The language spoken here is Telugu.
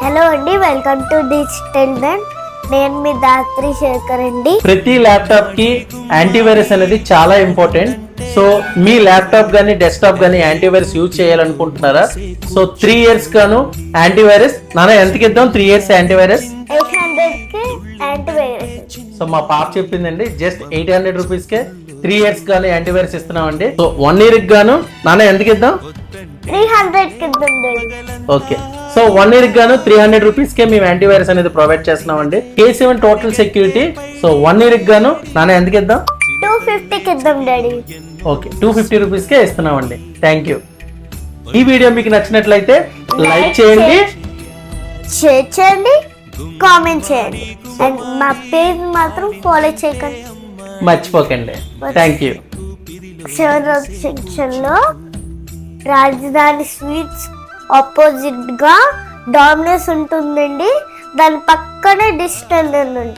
హలో అండి, వెల్కమ్ టు డిజిటల్ మ్యాన్. నేను మీ దాత్రి శేఖర్ అండి. ప్రతి ల్యాప్టాప్ కి యాంటీవైరస్ అనేది చాలా ఇంపార్టెంట్. సో మీ ల్యాప్టాప్ గానీ డెస్క్టాప్ గానీ యాంటీవైరస్ యూజ్ చేయాలనుకుంటున్నారా? సో 3 years గాను యాంటీవైరస్ ఎంతకి ఇద్దాం? 3 years యాంటీవైరస్ 800 కి యాంటీవైరస్. సో మా పాప చెప్పిందండి, జస్ట్ 800 రూపీస్ కే 3 years గాను యాంటీవైరస్ ఇస్తున్నామండి. సో 1 year కి గాను ఎంతకి ఇద్దాం? 300 కి ఇద్దాం. ఓకే, సో 1 year గాను 300 రూపీస్ కే మేము యాంటీవైరస్ అనేది ప్రొవైడ్ చేస్తున్నామండి. K7 total security. So 1 year గాను ఎంతకి ఇద్దాం? 250 కి ఇద్దాం డాడీ. ఓకే, 250 రూపీస్ కే ఇస్తున్నామండి. Thank you. ఈ వీడియో మీకు నచ్చినట్లయితే లైక్ చేయండి, షేర్ చేయండి, కామెంట్ చేయండి. అండ్ మా పేజ్ మాత్రం ఫాలో చేయకండి, మర్చిపోకండి. Thank you. 7th సెక్షన్ లో రాజధాని స్వీట్స్ ఆపోజిట్ గా డామినోస్ ఉంటుందండి. దాని పక్కనే డిజిటల్ ఉంది.